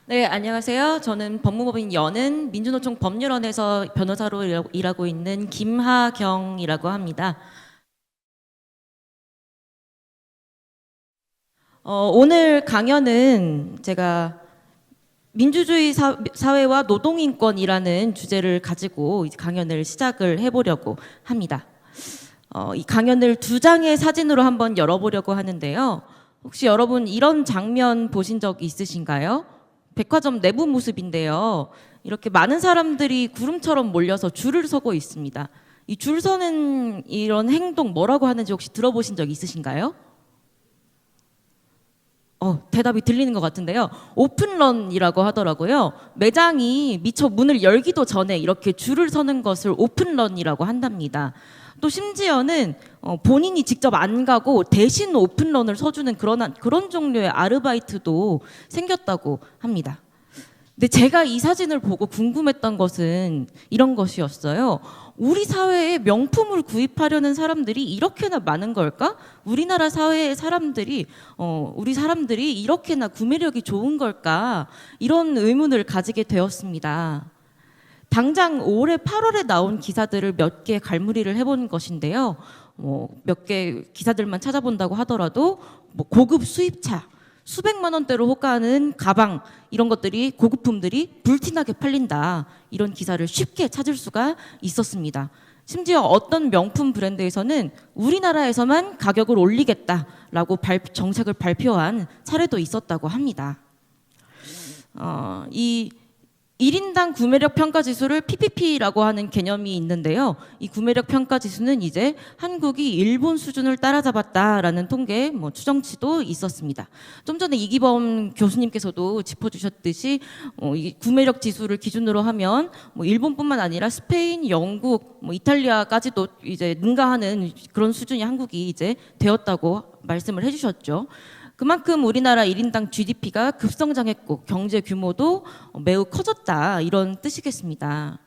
네, 안녕하세요. 저는 법무법인 여는 민주노총 법률원에서 변호사로 일하고 있는 김하경이라고 합니다. 오늘 강연은 제가 민주주의 사회와 노동인권이라는 주제를 가지고 강연을 시작을 해보려고 합니다. 이 강연을 2장의 사진으로 한번 열어보려고 하는데요. 혹시 여러분 이런 장면 보신 적 있으신가요? 백화점 내부 모습인데요. 이렇게 많은 사람들이 구름처럼 몰려서 줄을 서고 있습니다. 이 줄 서는 이런 행동 뭐라고 하는지 혹시 들어보신 적 있으신가요? 대답이 들리는 것 같은데요. 오픈런이라고 하더라고요. 매장이 미처 문을 열기도 전에 이렇게 줄을 서는 것을 오픈런이라고 한답니다. 또 심지어는 본인이 직접 안 가고 대신 오픈런을 서주는 그런 종류의 아르바이트도 생겼다고 합니다. 근데 제가 이 사진을 보고 궁금했던 것은 이런 것이었어요. 우리 사회에 명품을 구입하려는 사람들이 이렇게나 많은 걸까? 우리나라 사회의 사람들이, 우리 사람들이 이렇게나 구매력이 좋은 걸까? 이런 의문을 가지게 되었습니다. 당장 올해 8월에 나온 기사들을 몇 개 갈무리를 해본 것인데요. 몇 개 기사들만 찾아본다고 하더라도 고급 수입차, 수백만 원대로 호가하는 가방 이런 것들이 고급품들이 불티나게 팔린다. 이런 기사를 쉽게 찾을 수가 있었습니다. 심지어 어떤 명품 브랜드에서는 우리나라에서만 가격을 올리겠다라고 정책을 발표한 사례도 있었다고 합니다. 이 1인당 구매력 평가 지수를 PPP라고 하는 개념이 있는데요. 이 구매력 평가 지수는 이제 한국이 일본 수준을 따라잡았다라는 통계 추정치도 있었습니다. 좀 전에 이기범 교수님께서도 짚어주셨듯이 이 구매력 지수를 기준으로 하면 일본뿐만 아니라 스페인, 영국, 이탈리아까지도 이제 능가하는 그런 수준이 한국이 이제 되었다고 말씀을 해주셨죠. 그만큼 우리나라 1인당 GDP가 급성장했고 경제 규모도 매우 커졌다 이런 뜻이겠습니다.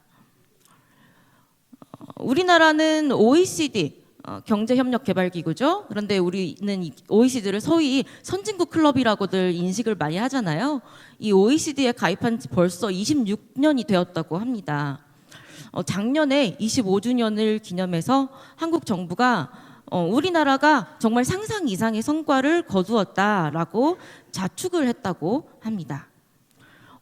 우리나라는 OECD 경제협력개발기구죠. 그런데 우리는 OECD를 소위 선진국 클럽이라고들 인식을 많이 하잖아요. 이 OECD에 가입한 지 벌써 26년이 되었다고 합니다. 작년에 25주년을 기념해서 한국 정부가 우리나라가 정말 상상 이상의 성과를 거두었다라고 자축을 했다고 합니다.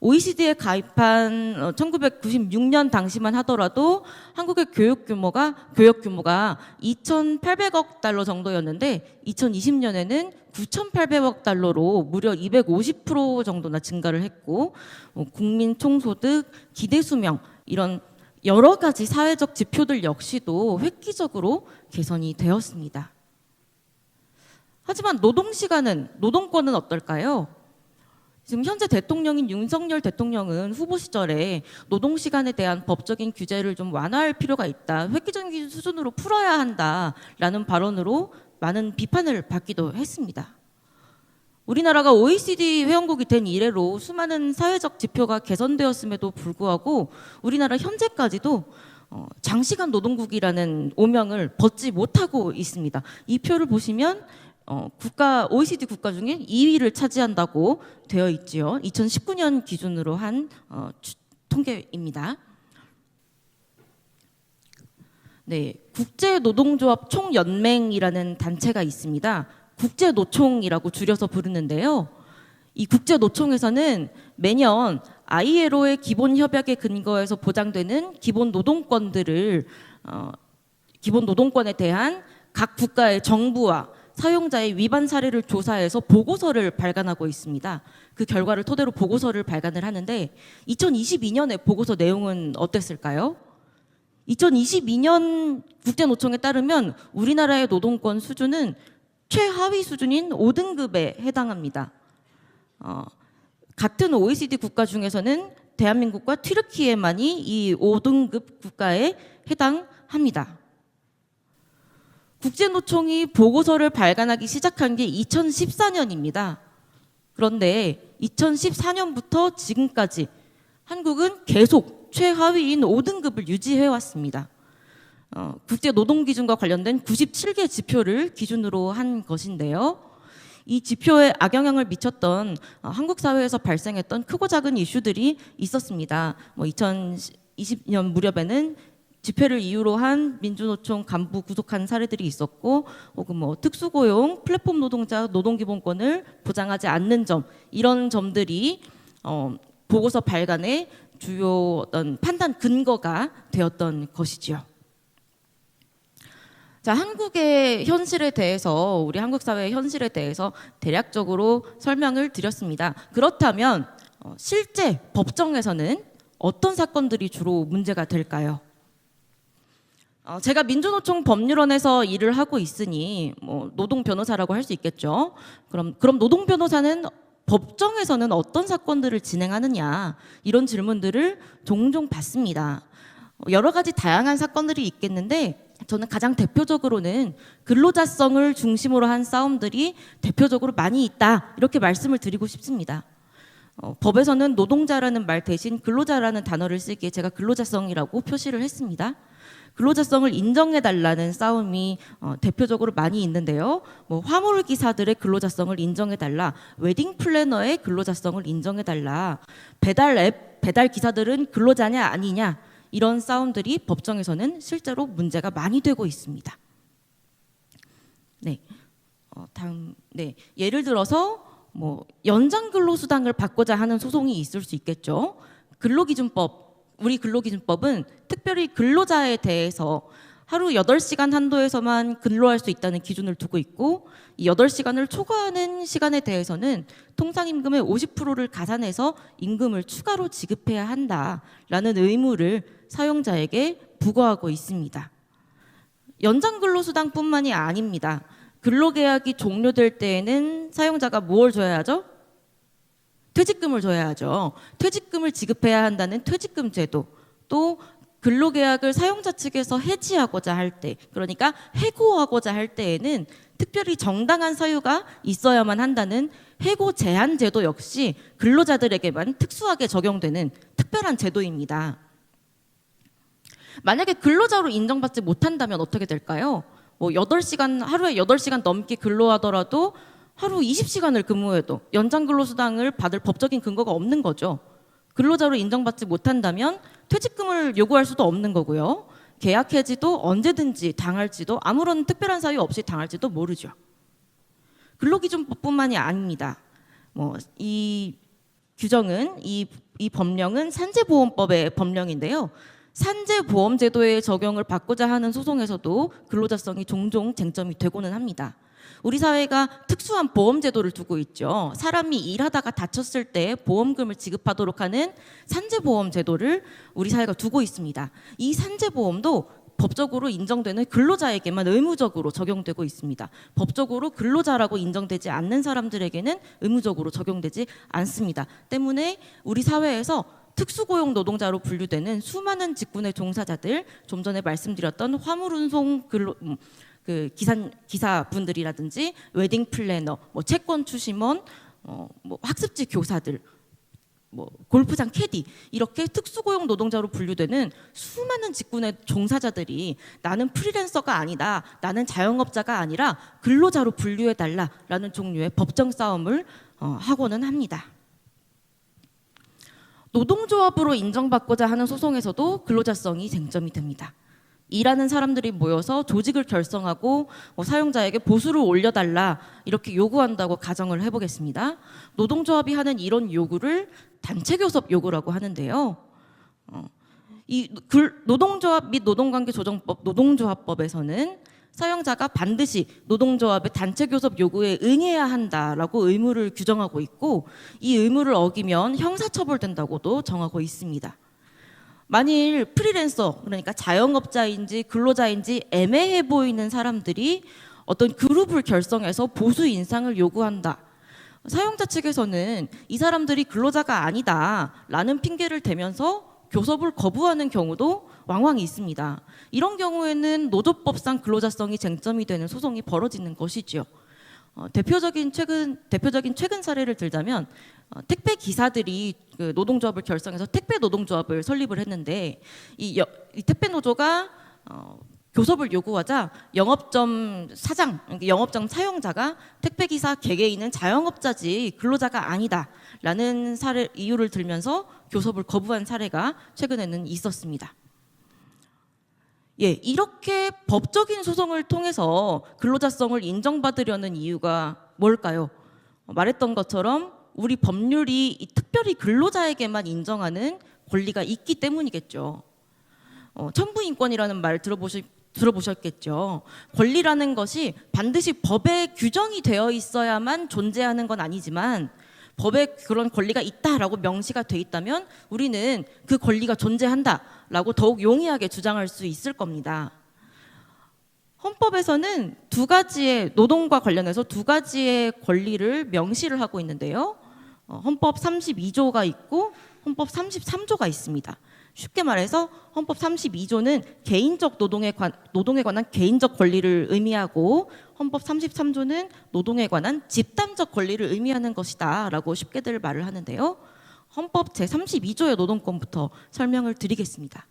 OECD에 가입한 1996년 당시만 하더라도 한국의 교육 규모가 2,800억 달러 정도였는데 2020년에는 9,800억 달러로 무려 250% 정도나 증가를 했고 국민 총소득, 기대 수명 이런 여러 가지 사회적 지표들 역시도 획기적으로 개선이 되었습니다. 하지만 노동권은 어떨까요? 지금 현재 대통령인 윤석열 대통령은 후보 시절에 노동시간에 대한 법적인 규제를 좀 완화할 필요가 있다. 획기적인 수준으로 풀어야 한다라는 발언으로 많은 비판을 받기도 했습니다. 우리나라가 OECD 회원국이 된 이래로 수많은 사회적 지표가 개선되었음에도 불구하고 우리나라 현재까지도 장시간 노동국이라는 오명을 벗지 못하고 있습니다. 이 표를 보시면 OECD 국가 중에 2위를 차지한다고 되어 있지요. 2019년 기준으로 한 통계입니다. 네, 국제노동조합 총연맹이라는 단체가 있습니다. 국제노총이라고 줄여서 부르는데요. 이 국제노총에서는 매년 ILO의 기본협약에 근거해서 보장되는 기본노동권에 대한 각 국가의 정부와 사용자의 위반 사례를 조사해서 보고서를 발간하고 있습니다. 그 결과를 토대로 보고서를 발간을 하는데 2022년에 보고서 내용은 어땠을까요? 2022년 국제노총에 따르면 우리나라의 노동권 수준은 최하위 수준인 5등급에 해당합니다. 같은 OECD 국가 중에서는 대한민국과 튀르키예만이 이 5등급 국가에 해당합니다. 국제노총이 보고서를 발간하기 시작한 게 2014년입니다. 그런데 2014년부터 지금까지 한국은 계속 최하위인 5등급을 유지해 왔습니다. 국제노동기준과 관련된 97개 지표를 기준으로 한 것인데요. 이 지표에 악영향을 미쳤던 한국 사회에서 발생했던 크고 작은 이슈들이 있었습니다. 2020년 무렵에는 집회를 이유로 한 민주노총 간부 구속한 사례들이 있었고, 혹은 특수고용, 플랫폼 노동자 노동기본권을 보장하지 않는 점, 이런 점들이 보고서 발간의 주요 어떤 판단 근거가 되었던 것이지요. 자, 한국의 현실에 대해서, 우리 한국 사회의 현실에 대해서 대략적으로 설명을 드렸습니다. 그렇다면 실제 법정에서는 어떤 사건들이 주로 문제가 될까요? 제가 민주노총 법률원에서 일을 하고 있으니 노동 변호사라고 할 수 있겠죠. 그럼 노동 변호사는 법정에서는 어떤 사건들을 진행하느냐, 이런 질문들을 종종 받습니다. 여러 가지 다양한 사건들이 있겠는데, 저는 가장 대표적으로는 근로자성을 중심으로 한 싸움들이 대표적으로 많이 있다, 이렇게 말씀을 드리고 싶습니다. 법에서는 노동자라는 말 대신 근로자라는 단어를 쓰기에 제가 근로자성이라고 표시를 했습니다. 근로자성을 인정해달라는 싸움이 대표적으로 많이 있는데요. 화물 기사들의 근로자성을 인정해달라, 웨딩 플래너의 근로자성을 인정해달라, 배달 앱 배달 기사들은 근로자냐 아니냐, 이런 싸움들이 법정에서는 실제로 문제가 많이 되고 있습니다. 네, 다음, 네, 예를 들어서 연장 근로수당을 받고자 하는 소송이 있을 수 있겠죠. 우리 근로기준법은 특별히 근로자에 대해서 하루 8시간 한도에서만 근로할 수 있다는 기준을 두고 있고, 이 8시간을 초과하는 시간에 대해서는 통상임금의 50%를 가산해서 임금을 추가로 지급해야 한다라는 의무를 사용자에게 부과하고 있습니다. 연장 근로수당뿐만이 아닙니다. 근로계약이 종료될 때에는 사용자가 뭘 줘야 하죠? 퇴직금을 줘야 하죠. 퇴직금을 지급해야 한다는 퇴직금 제도, 또 근로계약을 사용자 측에서 해지하고자 할 때, 그러니까 해고하고자 할 때에는 특별히 정당한 사유가 있어야만 한다는 해고 제한 제도 역시 근로자들에게만 특수하게 적용되는 특별한 제도입니다. 만약에 근로자로 인정받지 못한다면 어떻게 될까요? 하루에 8시간 넘게 근로하더라도 하루 20시간을 근무해도 연장 근로수당을 받을 법적인 근거가 없는 거죠. 근로자로 인정받지 못한다면 퇴직금을 요구할 수도 없는 거고요. 계약 해지도 언제든지 당할지도, 아무런 특별한 사유 없이 당할지도 모르죠. 근로기준법뿐만이 아닙니다. 이 규정은, 이 법령은 산재보험법의 법령인데요. 산재보험제도의 적용을 받고자 하는 소송에서도 근로자성이 종종 쟁점이 되고는 합니다. 우리 사회가 특수한 보험제도를 두고 있죠. 사람이 일하다가 다쳤을 때 보험금을 지급하도록 하는 산재보험제도를 우리 사회가 두고 있습니다. 이 산재보험도 법적으로 인정되는 근로자에게만 의무적으로 적용되고 있습니다. 법적으로 근로자라고 인정되지 않는 사람들에게는 의무적으로 적용되지 않습니다. 때문에 우리 사회에서 특수고용 노동자로 분류되는 수많은 직군의 종사자들, 좀 전에 말씀드렸던 화물운송 기사분들이라든지 웨딩 플래너, 채권 추심원, 학습지 교사들, 골프장 캐디, 이렇게 특수고용 노동자로 분류되는 수많은 직군의 종사자들이 나는 프리랜서가 아니다, 나는 자영업자가 아니라 근로자로 분류해달라라는 종류의 법정 싸움을 하고는 합니다. 노동조합으로 인정받고자 하는 소송에서도 근로자성이 쟁점이 됩니다. 일하는 사람들이 모여서 조직을 결성하고 사용자에게 보수를 올려달라, 이렇게 요구한다고 가정을 해보겠습니다. 노동조합이 하는 이런 요구를 단체교섭 요구라고 하는데요. 이 노동조합 및 노동관계조정법, 노동조합법에서는 사용자가 반드시 노동조합의 단체교섭 요구에 응해야 한다라고 의무를 규정하고 있고, 이 의무를 어기면 형사처벌된다고도 정하고 있습니다. 만일 프리랜서, 그러니까 자영업자인지 근로자인지 애매해 보이는 사람들이 어떤 그룹을 결성해서 보수 인상을 요구한다. 사용자 측에서는 이 사람들이 근로자가 아니다라는 핑계를 대면서 교섭을 거부하는 경우도 왕왕 있습니다. 이런 경우에는 노조법상 근로자성이 쟁점이 되는 소송이 벌어지는 것이죠. 대표적인 최근 사례를 들자면 택배 기사들이 노동조합을 결성해서 택배 노동조합을 설립을 했는데 이 택배 노조가 교섭을 요구하자 영업점 사장, 영업점 사용자가 택배기사 개개인은 자영업자지 근로자가 아니다라는 이유를 들면서 교섭을 거부한 사례가 최근에는 있었습니다. 예, 이렇게 법적인 소송을 통해서 근로자성을 인정받으려는 이유가 뭘까요? 말했던 것처럼 우리 법률이 특별히 근로자에게만 인정하는 권리가 있기 때문이겠죠. 천부인권이라는 말 들어보셨겠죠. 권리라는 것이 반드시 법에 규정이 되어 있어야만 존재하는 건 아니지만 법에 그런 권리가 있다라고 명시가 돼 있다면 우리는 그 권리가 존재한다라고 더욱 용이하게 주장할 수 있을 겁니다. 헌법에서는 노동과 관련해서 두 가지의 권리를 명시를 하고 있는데요. 헌법 32조가 있고 헌법 33조가 있습니다. 쉽게 말해서 헌법 32조는 개인적 노동에 관한 개인적 권리를 의미하고 헌법 33조는 노동에 관한 집단적 권리를 의미하는 것이다 라고 쉽게들 말을 하는데요. 헌법 제32조의 노동권부터 설명을 드리겠습니다.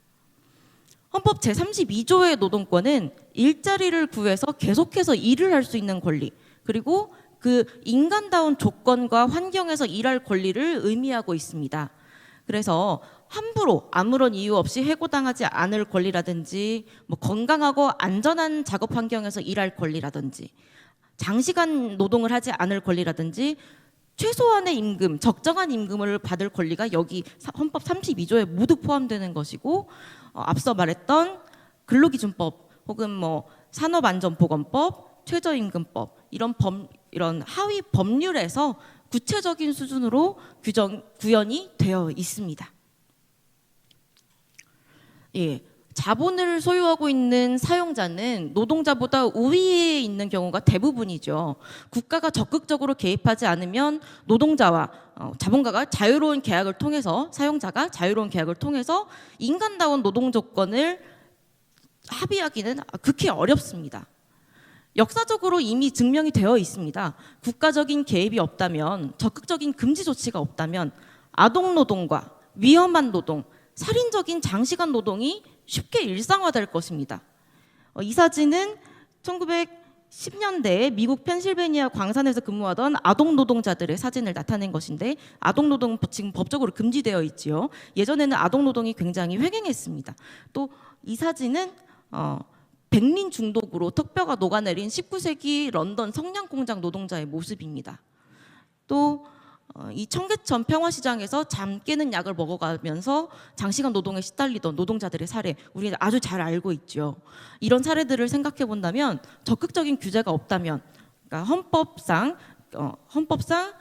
헌법 제32조의 노동권은 일자리를 구해서 계속해서 일을 할 수 있는 권리, 그리고 그 인간다운 조건과 환경에서 일할 권리를 의미하고 있습니다. 그래서 함부로 아무런 이유 없이 해고당하지 않을 권리라든지 건강하고 안전한 작업 환경에서 일할 권리라든지 장시간 노동을 하지 않을 권리라든지 최소한의 임금, 적정한 임금을 받을 권리가 여기 헌법 32조에 모두 포함되는 것이고 앞서 말했던 근로기준법 혹은 산업안전보건법, 최저임금법 이런 하위 법률에서 구체적인 수준으로 구현이 되어 있습니다. 예, 자본을 소유하고 있는 사용자는 노동자보다 우위에 있는 경우가 대부분이죠. 국가가 적극적으로 개입하지 않으면 노동자와 자본가가 자유로운 계약을 통해서 사용자가 자유로운 계약을 통해서 인간다운 노동 조건을 합의하기는 극히 어렵습니다. 역사적으로 이미 증명이 되어 있습니다. 국가적인 개입이 없다면, 적극적인 금지 조치가 없다면 아동 노동과 위험한 노동, 살인적인 장시간 노동이 쉽게 일상화될 것입니다. 이 사진은 1910년대에 미국 펜실베니아 광산에서 근무하던 아동 노동자들의 사진을 나타낸 것인데 아동 노동 지금 법적으로 금지되어 있지요. 예전에는 아동 노동이 굉장히 횡행했습니다. 또 이 사진은 백린 중독으로 턱뼈가 녹아내린 19세기 런던 성냥 공장 노동자의 모습입니다. 또 이 청계천 평화시장에서 잠 깨는 약을 먹어가면서 장시간 노동에 시달리던 노동자들의 사례 우리는 아주 잘 알고 있죠. 이런 사례들을 생각해 본다면 적극적인 규제가 없다면 그러니까 헌법상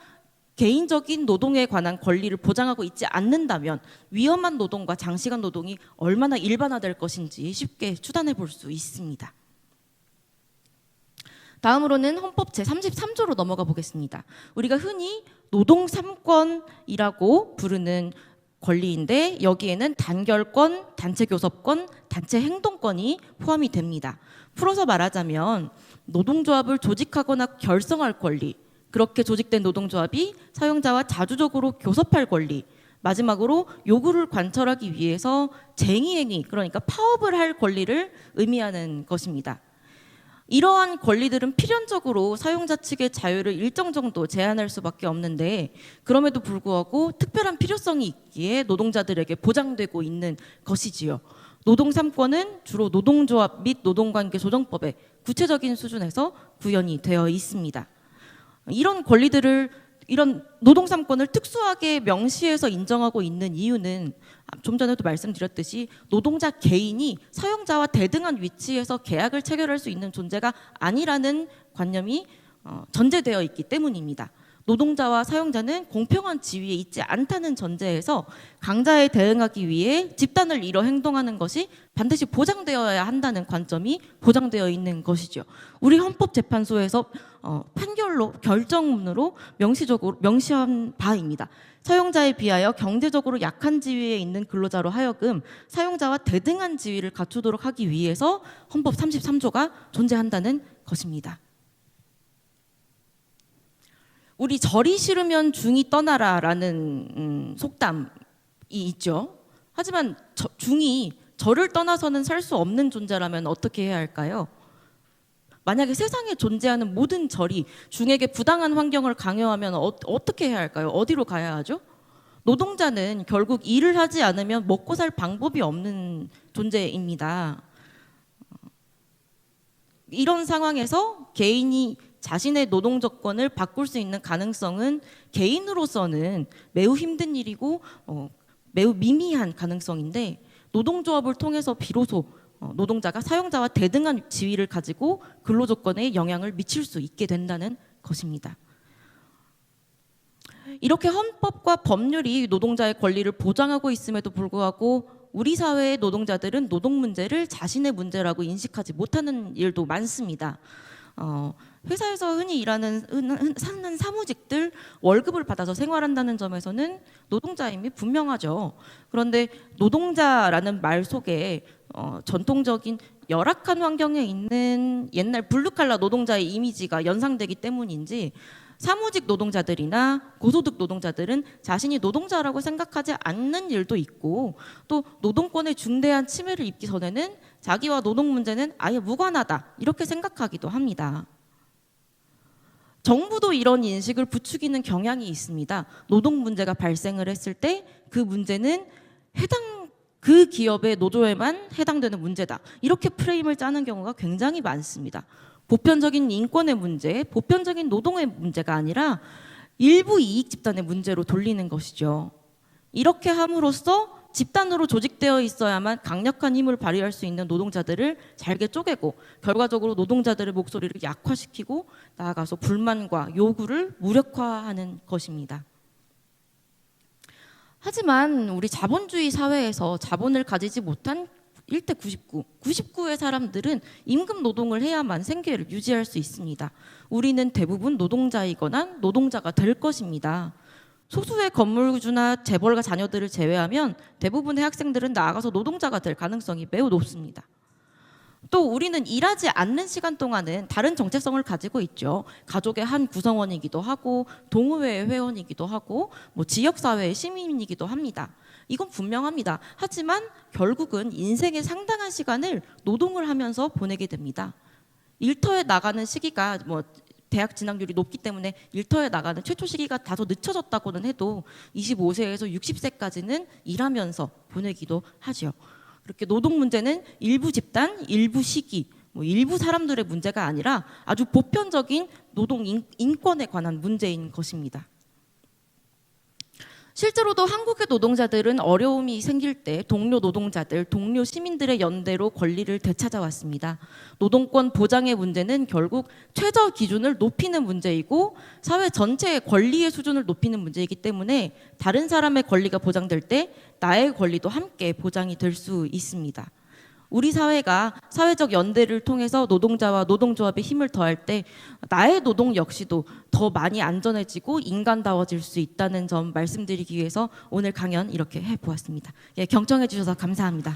개인적인 노동에 관한 권리를 보장하고 있지 않는다면 위험한 노동과 장시간 노동이 얼마나 일반화될 것인지 쉽게 추단해 볼 수 있습니다. 다음으로는 헌법 제33조로 넘어가 보겠습니다. 우리가 흔히 노동 3권이라고 부르는 권리인데 여기에는 단결권, 단체 교섭권, 단체 행동권이 포함이 됩니다. 풀어서 말하자면 노동조합을 조직하거나 결성할 권리, 그렇게 조직된 노동조합이 사용자와 자주적으로 교섭할 권리, 마지막으로 요구를 관철하기 위해서 쟁의행위, 그러니까 파업을 할 권리를 의미하는 것입니다. 이러한 권리들은 필연적으로 사용자 측의 자유를 일정 정도 제한할 수밖에 없는데 그럼에도 불구하고 특별한 필요성이 있기에 노동자들에게 보장되고 있는 것이지요. 노동 3권은 주로 노동조합 및 노동관계 조정법의 구체적인 수준에서 구현이 되어 있습니다. 이런 권리들을 이런 노동 3권을 특수하게 명시해서 인정하고 있는 이유는 좀 전에도 말씀드렸듯이 노동자 개인이 사용자와 대등한 위치에서 계약을 체결할 수 있는 존재가 아니라는 관념이 전제되어 있기 때문입니다. 노동자와 사용자는 공평한 지위에 있지 않다는 전제에서 강자에 대응하기 위해 집단을 이뤄 행동하는 것이 반드시 보장되어야 한다는 관점이 보장되어 있는 것이죠. 우리 헌법재판소에서 판결로 결정문으로 명시한 바입니다. 사용자에 비하여 경제적으로 약한 지위에 있는 근로자로 하여금 사용자와 대등한 지위를 갖추도록 하기 위해서 헌법 33조가 존재한다는 것입니다. 우리 절이 싫으면 중이 떠나라라는 속담이 있죠. 하지만 중이 저를 떠나서는 살 수 없는 존재라면 어떻게 해야 할까요? 만약에 세상에 존재하는 모든 절이 중에게 부당한 환경을 강요하면 어떻게 해야 할까요? 어디로 가야 하죠? 노동자는 결국 일을 하지 않으면 먹고 살 방법이 없는 존재입니다. 이런 상황에서 개인이 자신의 노동 조건을 바꿀 수 있는 가능성은 개인으로서는 매우 힘든 일이고 매우 미미한 가능성인데, 노동조합을 통해서 비로소 노동자가 사용자와 대등한 지위를 가지고 근로조건에 영향을 미칠 수 있게 된다는 것입니다. 이렇게 헌법과 법률이 노동자의 권리를 보장하고 있음에도 불구하고 우리 사회의 노동자들은 노동 문제를 자신의 문제라고 인식하지 못하는 일도 많습니다. 회사에서 흔히 일하는 사는 사무직들 월급을 받아서 생활한다는 점에서는 노동자임이 분명하죠. 그런데 노동자라는 말 속에 전통적인 열악한 환경에 있는 옛날 블루칼라 노동자의 이미지가 연상되기 때문인지 사무직 노동자들이나 고소득 노동자들은 자신이 노동자라고 생각하지 않는 일도 있고, 또 노동권의 중대한 침해를 입기 전에는 자기와 노동 문제는 아예 무관하다 이렇게 생각하기도 합니다. 정부도 이런 인식을 부추기는 경향이 있습니다. 노동 문제가 발생을 했을 때 그 문제는 그 기업의 노조에만 해당되는 문제다, 이렇게 프레임을 짜는 경우가 굉장히 많습니다. 보편적인 인권의 문제, 보편적인 노동의 문제가 아니라 일부 이익 집단의 문제로 돌리는 것이죠. 이렇게 함으로써 집단으로 조직되어 있어야만 강력한 힘을 발휘할 수 있는 노동자들을 잘게 쪼개고, 결과적으로 노동자들의 목소리를 약화시키고 나아가서 불만과 요구를 무력화하는 것입니다. 하지만 우리 자본주의 사회에서 자본을 가지지 못한 1대 99의 사람들은 임금 노동을 해야만 생계를 유지할 수 있습니다. 우리는 대부분 노동자이거나 노동자가 될 것입니다. 소수의 건물주나 재벌가 자녀들을 제외하면 대부분의 학생들은 나아가서 노동자가 될 가능성이 매우 높습니다. 또 우리는 일하지 않는 시간 동안은 다른 정체성을 가지고 있죠. 가족의 한 구성원이기도 하고, 동호회의 회원이기도 하고, 지역사회의 시민이기도 합니다. 이건 분명합니다. 하지만 결국은 인생의 상당한 시간을 노동을 하면서 보내게 됩니다. 일터에 나가는 시기가 대학 진학률이 높기 때문에 일터에 나가는 최초 시기가 다소 늦춰졌다고는 해도 25세에서 60세까지는 일하면서 보내기도 하죠. 그렇게 노동 문제는 일부 집단, 일부 시기, 일부 사람들의 문제가 아니라 아주 보편적인 노동 인권에 관한 문제인 것입니다. 실제로도 한국의 노동자들은 어려움이 생길 때 동료 노동자들, 동료 시민들의 연대로 권리를 되찾아왔습니다. 노동권 보장의 문제는 결국 최저 기준을 높이는 문제이고 사회 전체의 권리의 수준을 높이는 문제이기 때문에 다른 사람의 권리가 보장될 때 나의 권리도 함께 보장이 될 수 있습니다. 우리 사회가 사회적 연대를 통해서 노동자와 노동조합의 힘을 더할 때 나의 노동 역시도 더 많이 안전해지고 인간다워질 수 있다는 점 말씀드리기 위해서 오늘 강연 이렇게 해보았습니다. 경청해 주셔서 감사합니다.